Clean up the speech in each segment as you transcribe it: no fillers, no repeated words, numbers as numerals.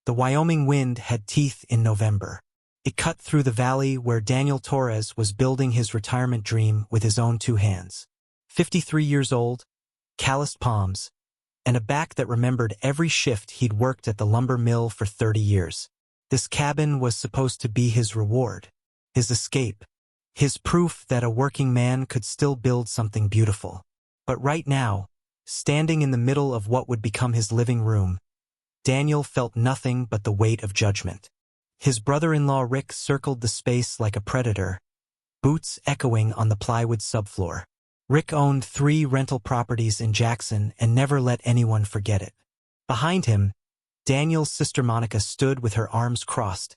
The Wyoming wind had teeth in November. It cut through the valley where Daniel Torres was building his retirement dream with his own 2 hands. 53 years old, calloused palms, and a back that remembered every shift he'd worked at the lumber mill for 30 years. This cabin was supposed to be his reward, his escape, his proof that a working man could still build something beautiful. But right now, standing in the middle of what would become his living room, Daniel felt nothing but the weight of judgment. His brother-in-law Rick circled the space like a predator, boots echoing on the plywood subfloor. Rick owned 3 rental properties in Jackson and never let anyone forget it. Behind him, Daniel's sister Monica stood with her arms crossed,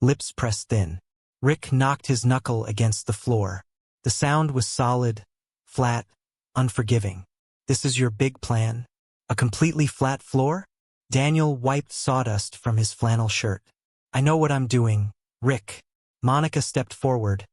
lips pressed thin. Rick knocked his knuckle against the floor. The sound was solid, flat, unforgiving. "This is your big plan? A completely flat floor?" Daniel wiped sawdust from his flannel shirt. "I know what I'm doing, Rick." Monica stepped forward,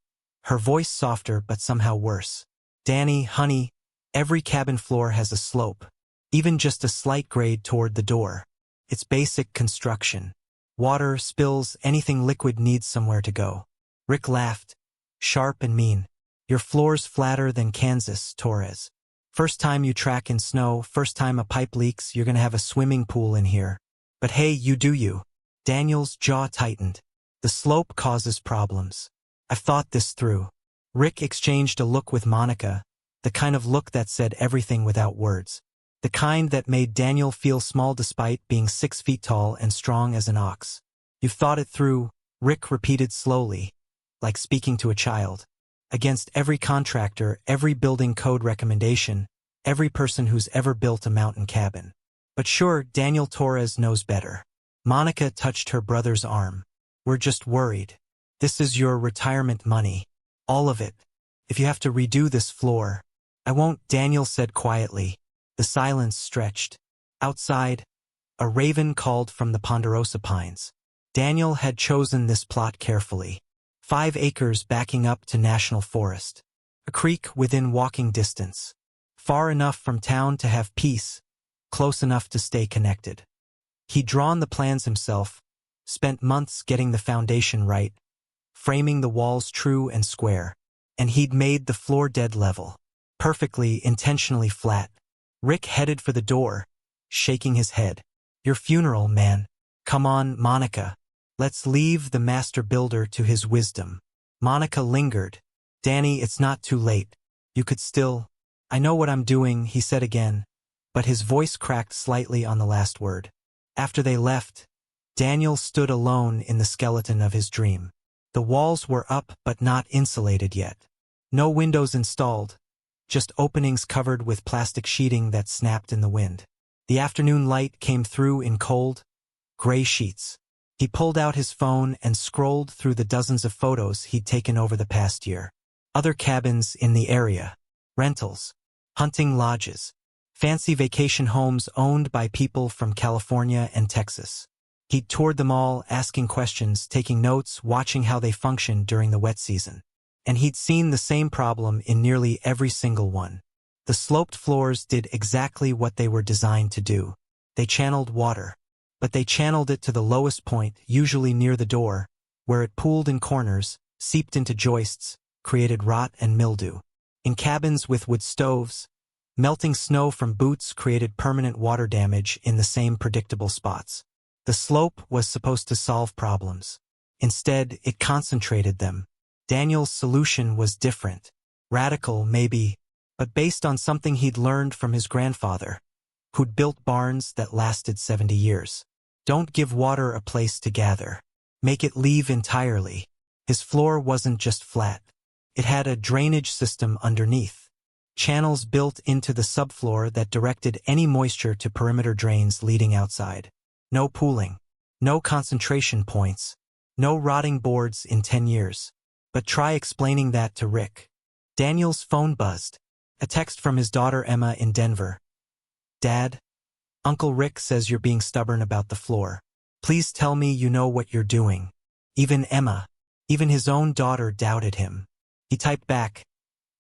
her voice softer but somehow worse. "Danny, honey, every cabin floor has a slope, even just a slight grade toward the door. It's basic construction. Water, spills, anything liquid needs somewhere to go." Rick laughed, sharp and mean. "Your floor's flatter than Kansas, Torres. First time you track in snow, first time a pipe leaks, you're gonna have a swimming pool in here. But hey, you do you." Daniel's jaw tightened. "The slope causes problems. I've thought this through." Rick exchanged a look with Monica, the kind of look that said everything without words. The kind that made Daniel feel small despite being 6 feet tall and strong as an ox. "You've thought it through," Rick repeated slowly, like speaking to a child. "Against every contractor, every building code recommendation, every person who's ever built a mountain cabin. But sure, Daniel Torres knows better." Monica touched her brother's arm. "We're just worried. This is your retirement money. All of it. If you have to redo this floor." "I won't," Daniel said quietly. The silence stretched. Outside, a raven called from the ponderosa pines. Daniel had chosen this plot carefully. 5 acres backing up to National Forest. A creek within walking distance. Far enough from town to have peace, close enough to stay connected. He'd drawn the plans himself, spent months getting the foundation right, framing the walls true and square, and he'd made the floor dead level, perfectly, intentionally flat. Rick headed for the door, shaking his head. "Your funeral, man. Come on, Monica. Let's leave the master builder to his wisdom." Monica lingered. "Danny, it's not too late. You could still—" "I know what I'm doing," he said again, but his voice cracked slightly on the last word. After they left, Daniel stood alone in the skeleton of his dream. The walls were up but not insulated yet. No windows installed, just openings covered with plastic sheeting that snapped in the wind. The afternoon light came through in cold, gray sheets. He pulled out his phone and scrolled through the dozens of photos he'd taken over the past year. Other cabins in the area, rentals, hunting lodges, fancy vacation homes owned by people from California and Texas. He'd toured them all, asking questions, taking notes, watching how they functioned during the wet season. And he'd seen the same problem in nearly every single one. The sloped floors did exactly what they were designed to do. They channeled water. But they channeled it to the lowest point, usually near the door, where it pooled in corners, seeped into joists, created rot and mildew. In cabins with wood stoves, melting snow from boots created permanent water damage in the same predictable spots. The slope was supposed to solve problems. Instead, it concentrated them. Daniel's solution was different. Radical, maybe, but based on something he'd learned from his grandfather, who'd built barns that lasted 70 years. Don't give water a place to gather. Make it leave entirely. His floor wasn't just flat. It had a drainage system underneath. Channels built into the subfloor that directed any moisture to perimeter drains leading outside. No pooling. No concentration points. No rotting boards in 10 years. But try explaining that to Rick. Daniel's phone buzzed. A text from his daughter Emma in Denver. "Dad, Uncle Rick says you're being stubborn about the floor. Please tell me you know what you're doing." Even Emma, even his own daughter doubted him. He typed back,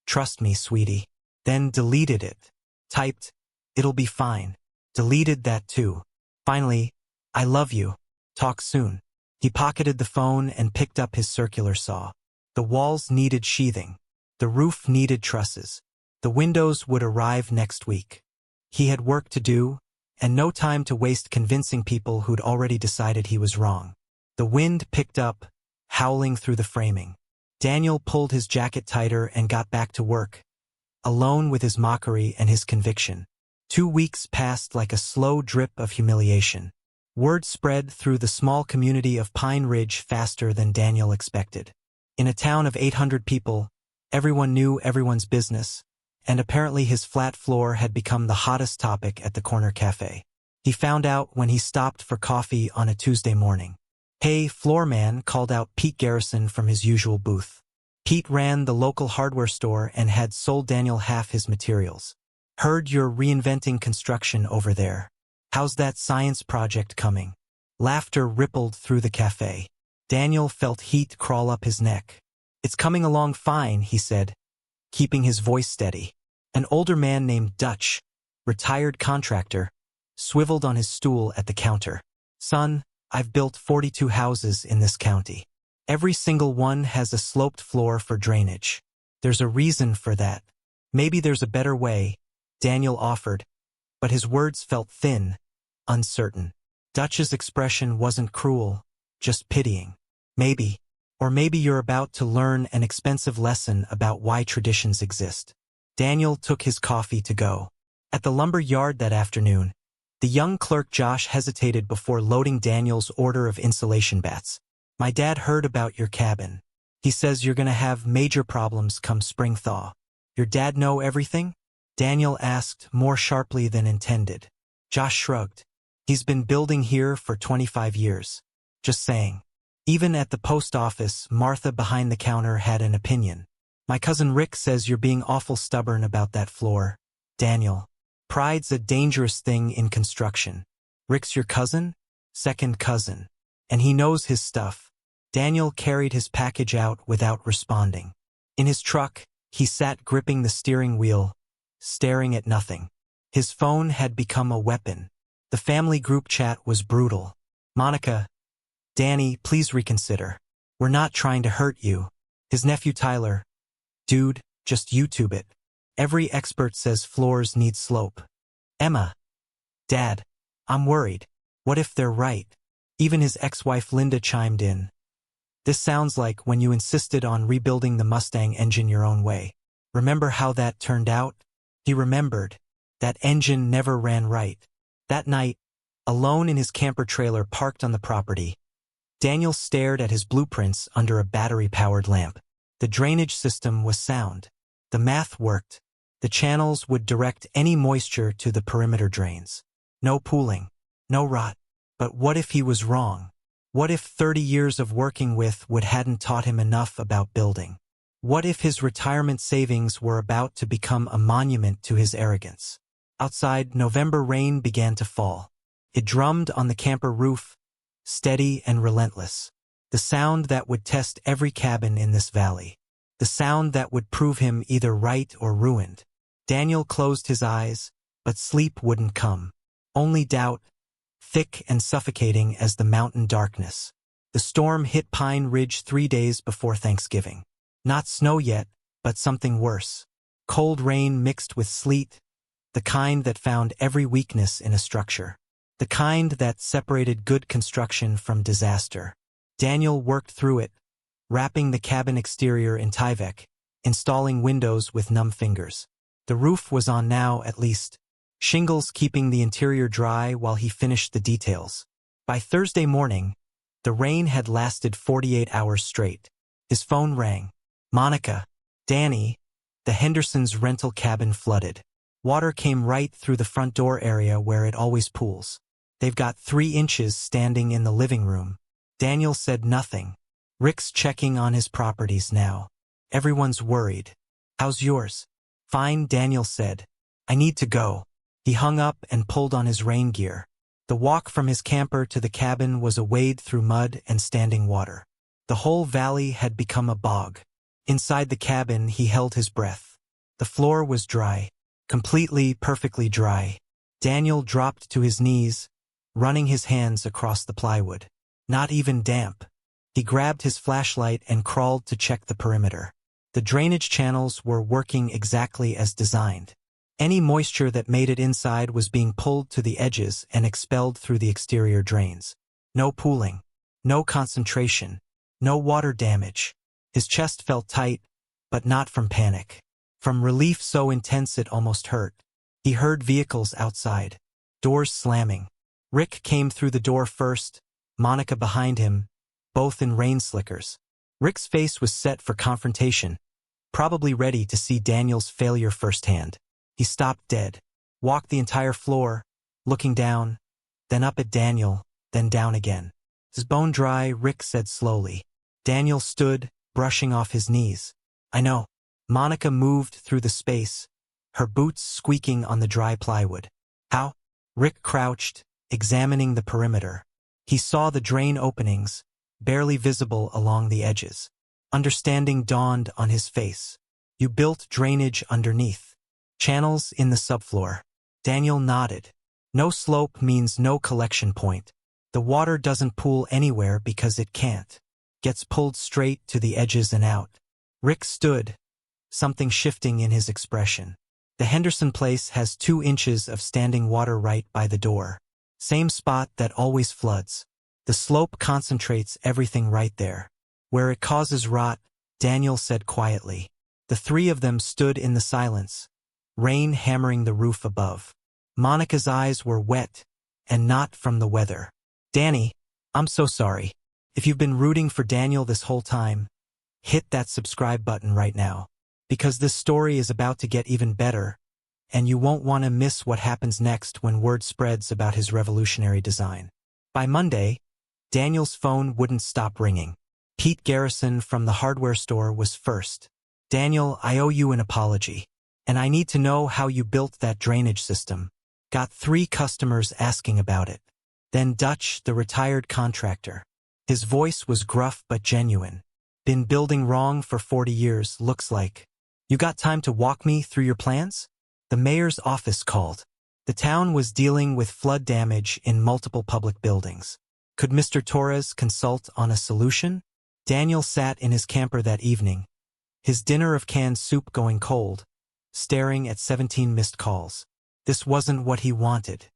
"Trust me, sweetie." Then deleted it. Typed, "It'll be fine." Deleted that too. Finally, "I love you. Talk soon. He pocketed the phone and picked up his circular saw. The walls needed sheathing. The roof needed trusses. The windows would arrive next week. He had work to do, and no time to waste convincing people who'd already decided he was wrong. The wind picked up, howling through the framing. Daniel pulled his jacket tighter and got back to work, alone with his mockery and his conviction. 2 weeks passed like a slow drip of humiliation. Word spread through the small community of Pine Ridge faster than Daniel expected. In a town of 800 people, everyone knew everyone's business, and apparently his flat floor had become the hottest topic at the corner cafe. He found out when he stopped for coffee on a Tuesday morning. "Hey, floor man," called out Pete Garrison from his usual booth. Pete ran the local hardware store and had sold Daniel half his materials. "Heard you're reinventing construction over there. How's that science project coming?" Laughter rippled through the cafe. Daniel felt heat crawl up his neck. "It's coming along fine," he said, keeping his voice steady. An older man named Dutch, retired contractor, swiveled on his stool at the counter. "Son, I've built 42 houses in this county. Every single one has a sloped floor for drainage. There's a reason for that. Maybe there's a better way," Daniel offered, but his words felt thin, uncertain. Dutch's expression wasn't cruel, just pitying. "Maybe. Or maybe you're about to learn an expensive lesson about why traditions exist." Daniel took his coffee to go. At the lumber yard that afternoon, the young clerk Josh hesitated before loading Daniel's order of insulation bats. "My dad heard about your cabin. He says you're gonna have major problems come spring thaw." "Your dad know everything?" Daniel asked, more sharply than intended. Josh shrugged. "He's been building here for 25 years. Just saying." Even at the post office, Martha behind the counter had an opinion. "My cousin Rick says you're being awful stubborn about that floor." "Daniel, pride's a dangerous thing in construction. Rick's your cousin?" "Second cousin. And he knows his stuff." Daniel carried his package out without responding. In his truck, he sat gripping the steering wheel, staring at nothing. His phone had become a weapon. The family group chat was brutal. "Monica, Danny, please reconsider. We're not trying to hurt you." His nephew Tyler, "Dude, just YouTube it. Every expert says floors need slope." Emma, "Dad, I'm worried. What if they're right?" Even his ex-wife Linda chimed in. "This sounds like when you insisted on rebuilding the Mustang engine your own way. Remember how that turned out?" He remembered. That engine never ran right. That night, alone in his camper trailer parked on the property, Daniel stared at his blueprints under a battery-powered lamp. The drainage system was sound. The math worked. The channels would direct any moisture to the perimeter drains. No pooling. No rot. But what if he was wrong? What if 30 years of working with Wood hadn't taught him enough about building? What if his retirement savings were about to become a monument to his arrogance? Outside, November rain began to fall. It drummed on the camper roof, steady and relentless. The sound that would test every cabin in this valley. The sound that would prove him either right or ruined. Daniel closed his eyes, but sleep wouldn't come. Only doubt, thick and suffocating as the mountain darkness. The storm hit Pine Ridge 3 days before Thanksgiving. Not snow yet, but something worse. Cold rain mixed with sleet, the kind that found every weakness in a structure. The kind that separated good construction from disaster. Daniel worked through it, wrapping the cabin exterior in Tyvek, installing windows with numb fingers. The roof was on now, at least, shingles keeping the interior dry while he finished the details. By Thursday morning, the rain had lasted 48 hours straight. His phone rang. "Monica, Danny," the Hendersons' rental cabin flooded. Water came right through the front door area where it always pools. "They've got 3 inches standing in the living room." Daniel said nothing. "Rick's checking on his properties now. Everyone's worried. How's yours?" "Fine," Daniel said. "I need to go." He hung up and pulled on his rain gear. The walk from his camper to the cabin was a wade through mud and standing water. The whole valley had become a bog. Inside the cabin, he held his breath. The floor was dry. Completely, perfectly dry. Daniel dropped to his knees, running his hands across the plywood. not even damp. He grabbed his flashlight and crawled to check the perimeter. The drainage channels were working exactly as designed. Any moisture that made it inside was being pulled to the edges and expelled through the exterior drains. No pooling, no concentration, no water damage. His chest felt tight, but not from panic. From relief so intense it almost hurt. He heard vehicles outside, doors slamming. Rick came through the door first, Monica behind him, both in rain slickers. Rick's face was set for confrontation, probably ready to see Daniel's failure firsthand. He stopped dead, walked the entire floor, looking down, then up at Daniel, then down again. His bone dry, Rick said slowly. Daniel stood, brushing off his knees. I know. Monica moved through the space, her boots squeaking on the dry plywood. How? Rick crouched, examining the perimeter. He saw the drain openings, barely visible along the edges. Understanding dawned on his face. You built drainage underneath. Channels in the subfloor. Daniel nodded. No slope means no collection point. The water doesn't pool anywhere because it can't. Gets pulled straight to the edges and out. Rick stood, something shifting in his expression. The Henderson place has 2 inches of standing water right by the door. Same spot that always floods. The slope concentrates everything right there. Where it causes rot, Daniel said quietly. The 3 of them stood in the silence, rain hammering the roof above. Monica's eyes were wet, and not from the weather. Danny, I'm so sorry. If you've been rooting for Daniel this whole time, hit that subscribe button right now. Because this story is about to get even better, and you won't want to miss what happens next when word spreads about his revolutionary design. By Monday, Daniel's phone wouldn't stop ringing. Pete Garrison from the hardware store was first. Daniel, I owe you an apology. And I need to know how you built that drainage system. Got 3 customers asking about it. Then Dutch, the retired contractor. His voice was gruff but genuine. Been building wrong for 40 years, looks like. You got time to walk me through your plans? The mayor's office called. The town was dealing with flood damage in multiple public buildings. Could Mr. Torres consult on a solution? Daniel sat in his camper that evening, his dinner of canned soup going cold, staring at 17 missed calls. This wasn't what he wanted.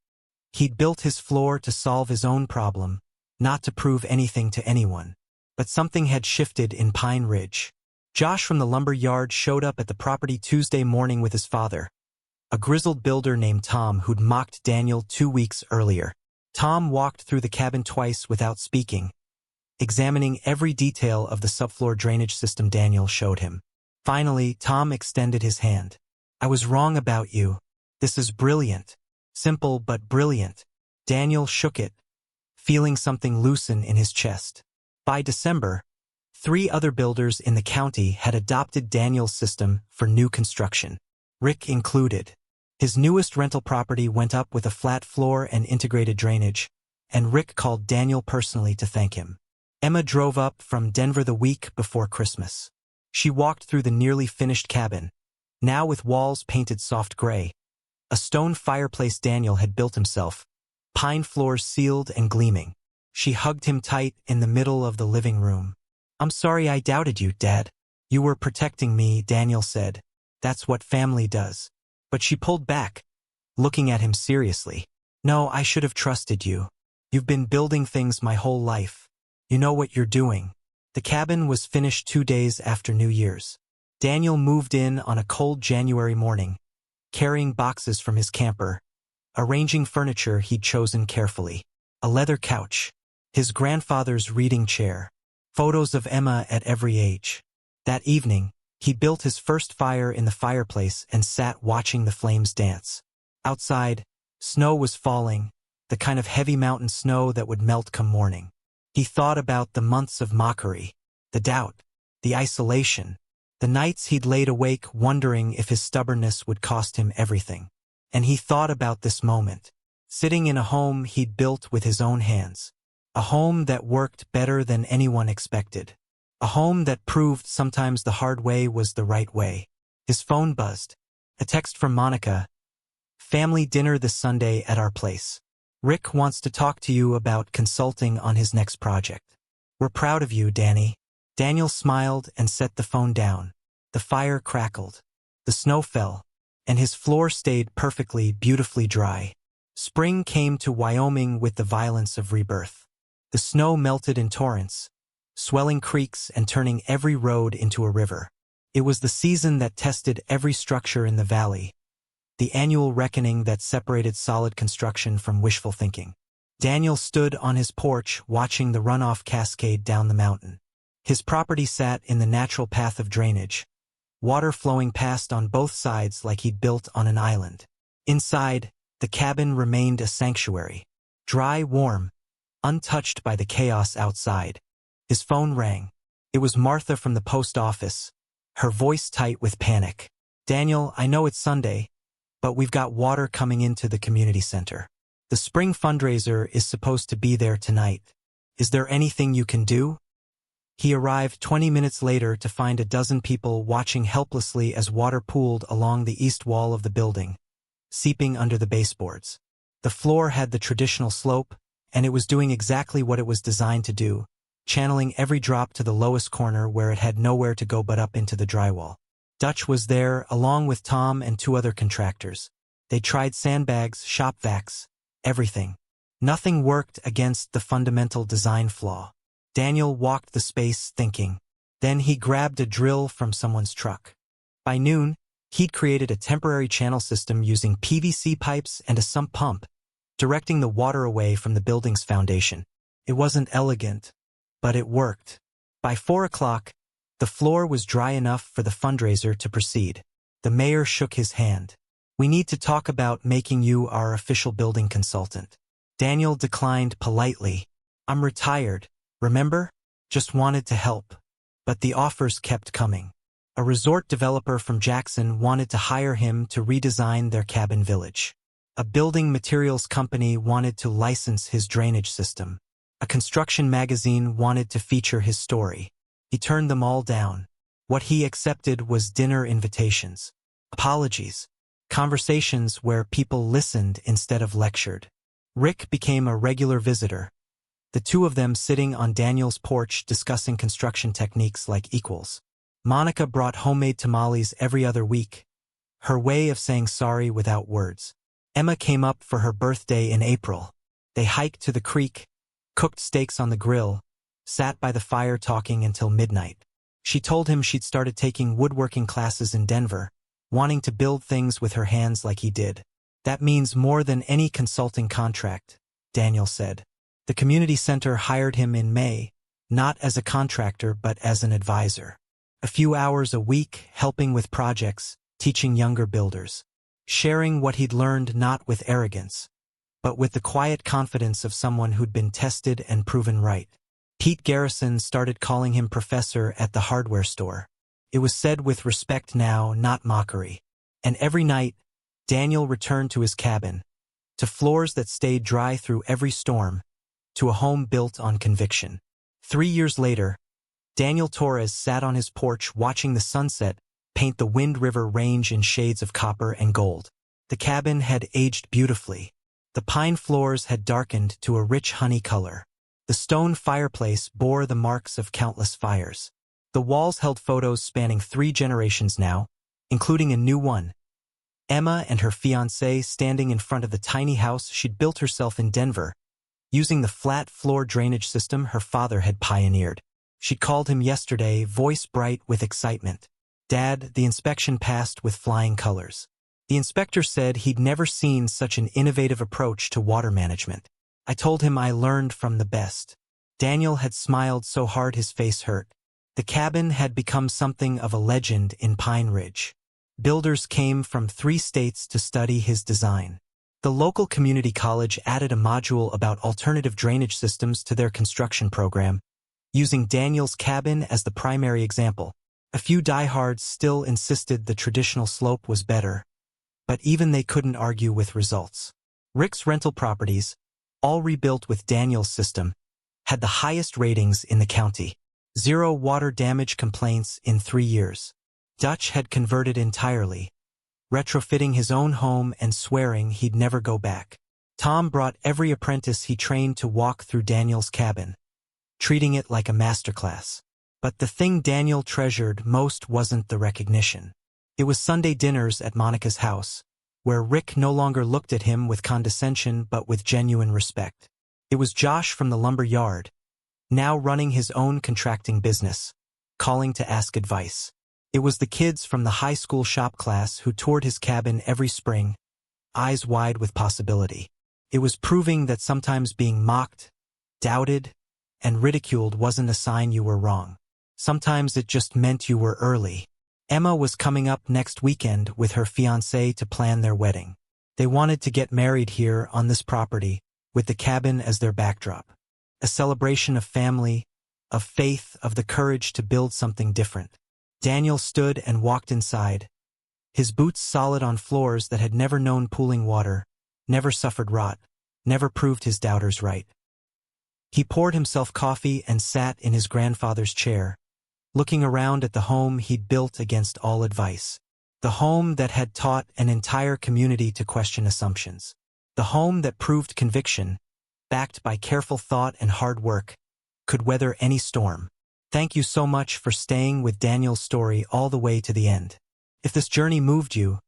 He'd built his floor to solve his own problem, not to prove anything to anyone. But something had shifted in Pine Ridge. Josh from the lumber yard showed up at the property Tuesday morning with his father, a grizzled builder named Tom who'd mocked Daniel 2 weeks earlier. Tom walked through the cabin twice without speaking, examining every detail of the subfloor drainage system Daniel showed him. Finally, Tom extended his hand. I was wrong about you. This is brilliant. Simple but brilliant. Daniel shook it, feeling something loosen in his chest. By December, 3 other builders in the county had adopted Daniel's system for new construction, Rick included. His newest rental property went up with a flat floor and integrated drainage, and Rick called Daniel personally to thank him. Emma drove up from Denver the week before Christmas. She walked through the nearly finished cabin, now with walls painted soft gray. A stone fireplace Daniel had built himself, pine floors sealed and gleaming. She hugged him tight in the middle of the living room. I'm sorry I doubted you, Dad. You were protecting me, Daniel said. That's what family does. But she pulled back, looking at him seriously. No, I should have trusted you. You've been building things my whole life. You know what you're doing. The cabin was finished 2 days after New Year's. Daniel moved in on a cold January morning, carrying boxes from his camper, arranging furniture he'd chosen carefully. A leather couch, his grandfather's reading chair, photos of Emma at every age. That evening, he built his first fire in the fireplace and sat watching the flames dance. Outside, snow was falling, the kind of heavy mountain snow that would melt come morning. He thought about the months of mockery, the doubt, the isolation, the nights he'd laid awake wondering if his stubbornness would cost him everything. And he thought about this moment, sitting in a home he'd built with his own hands. A home that worked better than anyone expected. A home that proved sometimes the hard way was the right way. His phone buzzed. A text from Monica. Family dinner this Sunday at our place. Rick wants to talk to you about consulting on his next project. We're proud of you, Danny. Daniel smiled and set the phone down. The fire crackled. The snow fell, and his floor stayed beautifully dry. Spring came to Wyoming with the violence of rebirth. The snow melted in torrents, swelling creeks and turning every road into a river. It was the season that tested every structure in the valley, the annual reckoning that separated solid construction from wishful thinking. Daniel stood on his porch watching the runoff cascade down the mountain. His property sat in the natural path of drainage, water flowing past on both sides like he'd built on an island. Inside, the cabin remained a sanctuary, dry, warm, untouched by the chaos outside. His phone rang. It was Martha from the post office, her voice tight with panic. Daniel, I know it's Sunday, but we've got water coming into the community center. The spring fundraiser is supposed to be there tonight. Is there anything you can do? He arrived 20 minutes later to find a dozen people watching helplessly as water pooled along the east wall of the building, seeping under the baseboards. The floor had the traditional slope, and it was doing exactly what it was designed to do, channeling every drop to the lowest corner where it had nowhere to go but up into the drywall. Dutch was there, along with Tom and 2 other contractors. They tried sandbags, shop vacs, everything. Nothing worked against the fundamental design flaw. Daniel walked the space thinking. Then he grabbed a drill from someone's truck. By noon, he'd created a temporary channel system using PVC pipes and a sump pump, directing the water away from the building's foundation. It wasn't elegant, but it worked. By 4 o'clock, the floor was dry enough for the fundraiser to proceed. The mayor shook his hand. We need to talk about making you our official building consultant. Daniel declined politely. I'm retired, remember? Just wanted to help. But the offers kept coming. A resort developer from Jackson wanted to hire him to redesign their cabin village. A building materials company wanted to license his drainage system. A construction magazine wanted to feature his story. He turned them all down. What he accepted was dinner invitations, apologies, conversations where people listened instead of lectured. Rick became a regular visitor, the 2 of them sitting on Daniel's porch discussing construction techniques like equals. Monica brought homemade tamales every other week, her way of saying sorry without words. Emma came up for her birthday in April. They hiked to the creek, cooked steaks on the grill, sat by the fire talking until midnight. She told him she'd started taking woodworking classes in Denver, wanting to build things with her hands like he did. That means more than any consulting contract, Daniel said. The community center hired him in May, not as a contractor but as an advisor. A few hours a week, helping with projects, teaching younger builders. Sharing what he'd learned not with arrogance, but with the quiet confidence of someone who'd been tested and proven right. Pete Garrison started calling him professor at the hardware store. It was said with respect now, not mockery. And every night, Daniel returned to his cabin, to floors that stayed dry through every storm, to a home built on conviction. 3 years later, Daniel Torres sat on his porch watching the sunset paint the Wind River Range in shades of copper and gold. The cabin had aged beautifully. The pine floors had darkened to a rich honey color. The stone fireplace bore the marks of countless fires. The walls held photos spanning 3 generations now, including a new one. Emma and her fiancé standing in front of the tiny house she'd built herself in Denver, using the flat floor drainage system her father had pioneered. She called him yesterday, voice bright with excitement. Dad, the inspection passed with flying colors. The inspector said he'd never seen such an innovative approach to water management. I told him I learned from the best. Daniel had smiled so hard his face hurt. The cabin had become something of a legend in Pine Ridge. Builders came from 3 states to study his design. The local community college added a module about alternative drainage systems to their construction program, using Daniel's cabin as the primary example. A few diehards still insisted the traditional slope was better, but even they couldn't argue with results. Rick's rental properties, all rebuilt with Daniel's system, had the highest ratings in the county. 0 water damage complaints in 3 years. Dutch had converted entirely, retrofitting his own home and swearing he'd never go back. Tom brought every apprentice he trained to walk through Daniel's cabin, treating it like a masterclass. But the thing Daniel treasured most wasn't the recognition. It was Sunday dinners at Monica's house, where Rick no longer looked at him with condescension but with genuine respect. It was Josh from the lumber yard, now running his own contracting business, calling to ask advice. It was the kids from the high school shop class who toured his cabin every spring, eyes wide with possibility. It was proving that sometimes being mocked, doubted, and ridiculed wasn't a sign you were wrong. Sometimes it just meant you were early. Emma was coming up next weekend with her fiancé to plan their wedding. They wanted to get married here on this property, with the cabin as their backdrop. A celebration of family, of faith, of the courage to build something different. Daniel stood and walked inside, his boots solid on floors that had never known pooling water, never suffered rot, never proved his doubters right. He poured himself coffee and sat in his grandfather's chair, looking around at the home he'd built against all advice. The home that had taught an entire community to question assumptions. The home that proved conviction, backed by careful thought and hard work, could weather any storm. Thank you so much for staying with Daniel's story all the way to the end. If this journey moved you,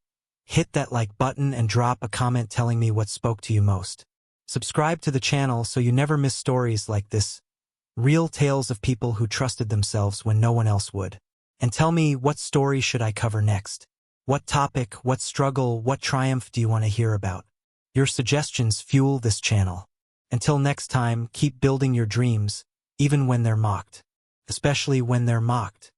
hit that like button and drop a comment telling me what spoke to you most. Subscribe to the channel so you never miss stories like this. Real tales of people who trusted themselves when no one else would. And tell me, what story should I cover next? What topic, what struggle, what triumph do you want to hear about? Your suggestions fuel this channel. Until next time, keep building your dreams, even when they're mocked. Especially when they're mocked.